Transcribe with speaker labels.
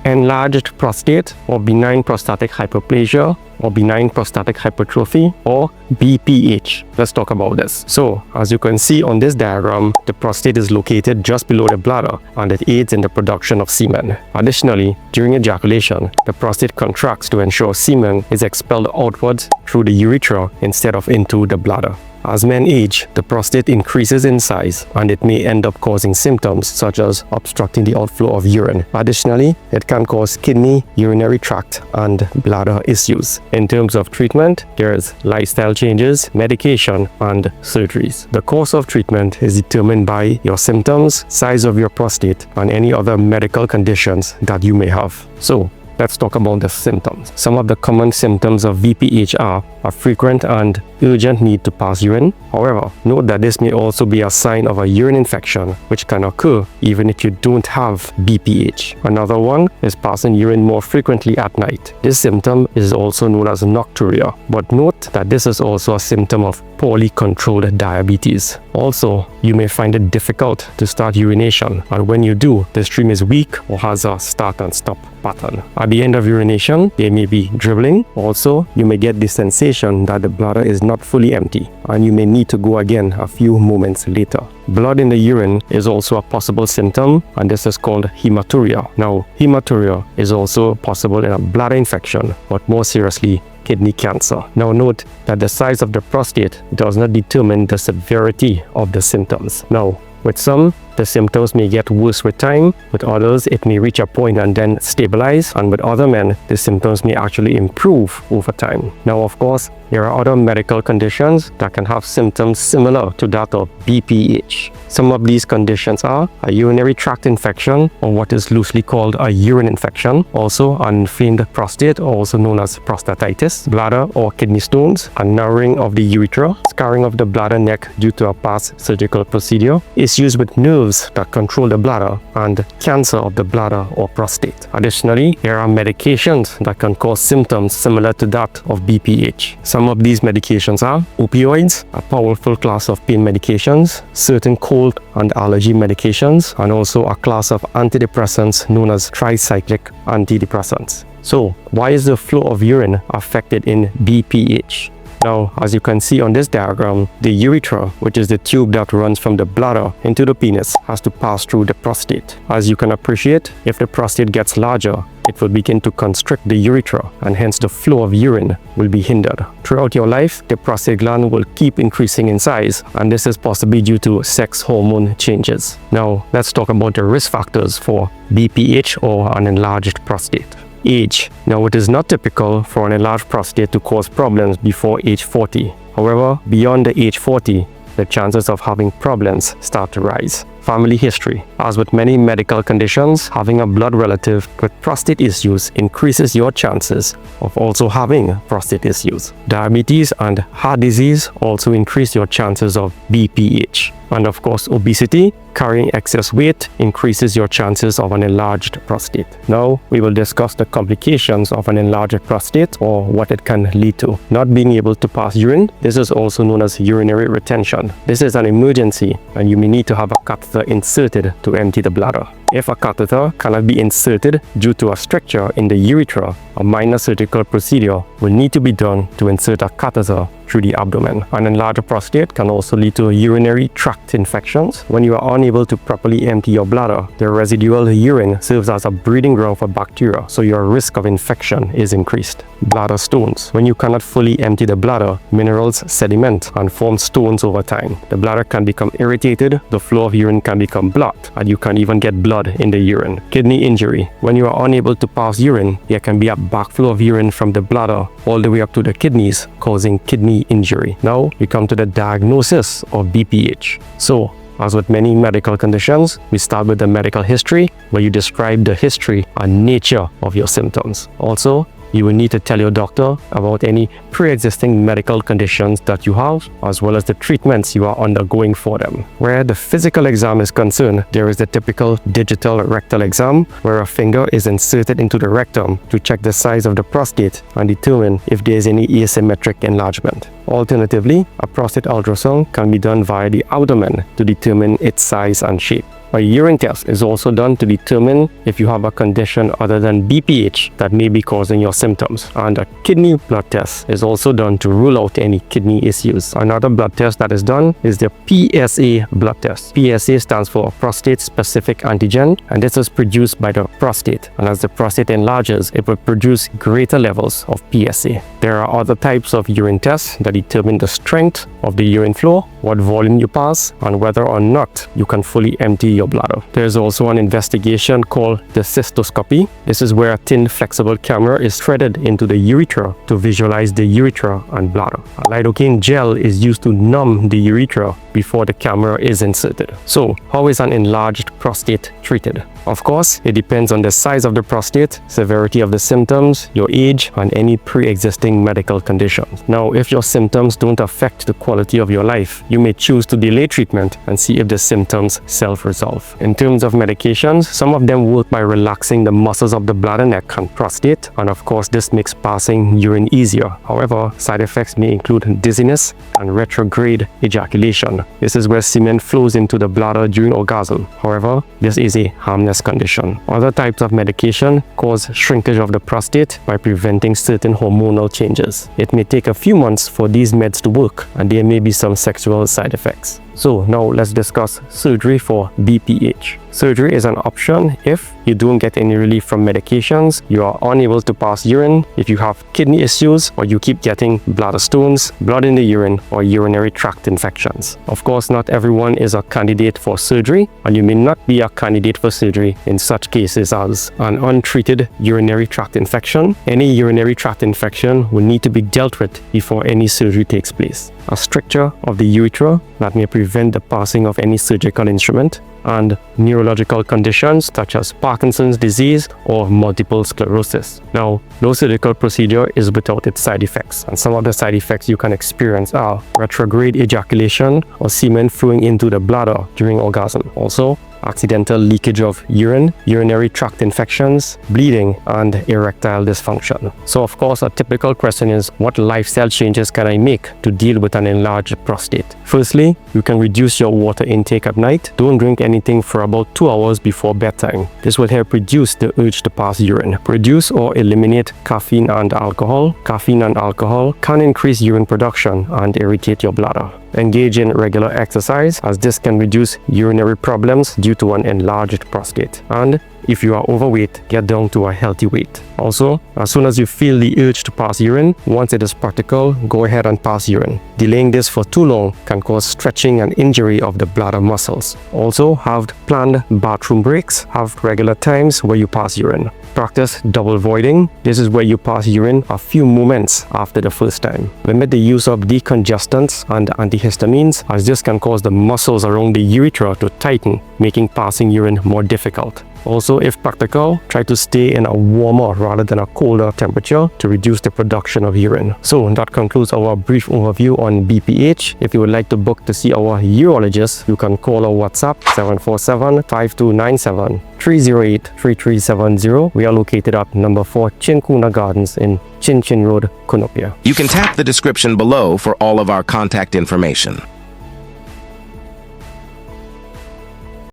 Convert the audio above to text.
Speaker 1: enlarged prostate, or benign prostatic hyperplasia, or benign prostatic hypertrophy, or BPH. Let's talk about this. So, as you can see on this diagram, the prostate is located just below the bladder and it aids in the production of semen. Additionally, during ejaculation, the prostate contracts to ensure semen is expelled outwards through the urethra instead of into the bladder. As men age, the prostate increases in size and it may end up causing symptoms such as obstructing the outflow of urine. Additionally, it can cause kidney, urinary tract, and bladder issues. In terms of treatment, there is lifestyle changes, medication, and surgeries. The course of treatment is determined by your symptoms, size of your prostate, and any other medical conditions that you may have. So, let's talk about the symptoms. Some of the common symptoms of BPH are a frequent and urgent need to pass urine. However, note that this may also be a sign of a urine infection, which can occur even if you don't have BPH. Another one is passing urine more frequently at night. This symptom is also known as nocturia, but note that this is also a symptom of poorly controlled diabetes. Also, you may find it difficult to start urination, and when you do, the stream is weak or has a start and stop pattern. At the end of urination, there may be dribbling. Also, you may get the sensation that the bladder is not fully empty, and you may need to go again a few moments later. Blood in the urine is also a possible symptom, and this is called hematuria. Now, hematuria is also possible in a bladder infection, but more seriously, kidney cancer. Now note that the size of the prostate does not determine the severity of the symptoms. Now, with some, the symptoms may get worse with time. With others, it may reach a point and then stabilize. And with other men, the symptoms may actually improve over time. Now, of course, there are other medical conditions that can have symptoms similar to that of BPH. Some of these conditions are a urinary tract infection, or what is loosely called a urine infection, also an inflamed prostate, also known as prostatitis, bladder or kidney stones, a narrowing of the urethra, scarring of the bladder neck due to a past surgical procedure, issues with nerves that control the bladder, and cancer of the bladder or prostate. Additionally, there are medications that can cause symptoms similar to that of BPH. Some of these medications are opioids, a powerful class of pain medications, certain cold and allergy medications, and also a class of antidepressants known as tricyclic antidepressants. So, why is the flow of urine affected in BPH? Now, as you can see on this diagram, the urethra, which is the tube that runs from the bladder into the penis, has to pass through the prostate. As you can appreciate, if the prostate gets larger, it will begin to constrict the urethra, and hence the flow of urine will be hindered. Throughout your life, the prostate gland will keep increasing in size, and this is possibly due to sex hormone changes. Now, let's talk about the risk factors for BPH or an enlarged prostate. Age. Now, it is not typical for an enlarged prostate to cause problems before age 40. However, beyond the age 40, the chances of having problems start to rise. Family history. As with many medical conditions, having a blood relative with prostate issues increases your chances of also having prostate issues. Diabetes and heart disease also increase your chances of BPH. And of course, obesity, carrying excess weight, increases your chances of an enlarged prostate. Now, we will discuss the complications of an enlarged prostate, or what it can lead to. Not being able to pass urine. This is also known as urinary retention. This is an emergency, and you may need to have a catheter inserted to empty the bladder. If a catheter cannot be inserted due to a stricture in the urethra, a minor surgical procedure will need to be done to insert a catheter through the abdomen. An enlarged prostate can also lead to urinary tract infections. When you are unable to properly empty your bladder, the residual urine serves as a breeding ground for bacteria, so your risk of infection is increased. Bladder stones. When you cannot fully empty the bladder, minerals sediment and form stones over time. The bladder can become irritated, the flow of urine can become blocked, and you can even get blood in the urine. Kidney injury. When you are unable to pass urine, there can be a backflow of urine from the bladder all the way up to the kidneys, causing kidney injury. Now we come to the diagnosis of BPH. So, as with many medical conditions, we start with the medical history, where you describe the history and nature of your symptoms. Also, you will need to tell your doctor about any pre-existing medical conditions that you have, as well as the treatments you are undergoing for them. Where the physical exam is concerned, there is the typical digital rectal exam, where a finger is inserted into the rectum to check the size of the prostate and determine if there is any asymmetric enlargement. Alternatively, a prostate ultrasound can be done via the abdomen to determine its size and shape. A urine test is also done to determine if you have a condition other than BPH that may be causing your symptoms. And a kidney blood test is also done to rule out any kidney issues. Another blood test that is done is the PSA blood test. PSA stands for prostate-specific antigen, and this is produced by the prostate. And as the prostate enlarges, it will produce greater levels of PSA. There are other types of urine tests that determine the strength of the urine flow, what volume you pass, and whether or not you can fully empty your bladder. There's also an investigation called the cystoscopy. This is where a thin, flexible camera is threaded into the urethra to visualize the urethra and bladder. A lidocaine gel is used to numb the urethra before the camera is inserted. So, how is an enlarged prostate treated? Of course, it depends on the size of the prostate, severity of the symptoms, your age, and any pre-existing medical conditions. Now, if your symptoms don't affect the quality of your life, you may choose to delay treatment and see if the symptoms self-resolve. In terms of medications, some of them work by relaxing the muscles of the bladder, neck, and prostate, and of course, this makes passing urine easier. However, side effects may include dizziness and retrograde ejaculation. This is where semen flows into the bladder during orgasm. However, this is a harmless condition. Other types of medication cause shrinkage of the prostate by preventing certain hormonal changes. It may take a few months for these meds to work, and there may be some sexual side effects. So now let's discuss surgery for BPH. Surgery is an option if you don't get any relief from medications, you are unable to pass urine, if you have kidney issues, or you keep getting bladder stones, blood in the urine, or urinary tract infections. Of course, not everyone is a candidate for surgery, and you may not be a candidate for surgery in such cases as an untreated urinary tract infection. Any urinary tract infection will need to be dealt with before any surgery takes place. A stricture of the urethra that may prevent the passing of any surgical instrument, and neurological conditions such as Parkinson's disease or multiple sclerosis. Now, no surgical procedure is without its side effects, and some of the side effects you can experience are retrograde ejaculation or semen flowing into the bladder during orgasm. Also, accidental leakage of urine, urinary tract infections, bleeding, and erectile dysfunction. So of course, a typical question is, what lifestyle changes can I make to deal with an enlarged prostate? Firstly, you can reduce your water intake at night. Don't drink anything for about 2 hours before bedtime. This will help reduce the urge to pass urine. Reduce or eliminate caffeine and alcohol. Caffeine and alcohol can increase urine production and irritate your bladder. Engage in regular exercise, as this can reduce urinary problems due to an enlarged prostate. And if you are overweight, get down to a healthy weight. Also, as soon as you feel the urge to pass urine, once it is practical, go ahead and pass urine. Delaying this for too long can cause stretching and injury of the bladder muscles. Also, have planned bathroom breaks. Have regular times where you pass urine. Practice double voiding. This is where you pass urine a few moments after the first time. Limit the use of decongestants and antihistamines, as this can cause the muscles around the urethra to tighten, making passing urine more difficult. Also, if practical, try to stay in a warmer rather than a colder temperature to reduce the production of urine. So that concludes our brief overview on BPH. If you would like to book to see our urologist, you can call our WhatsApp 747-5297 308-3370. We are located at number 4 Chincuna Gardens in Chin Chin Road, Cunupia.
Speaker 2: You can tap the description below for all of our contact information.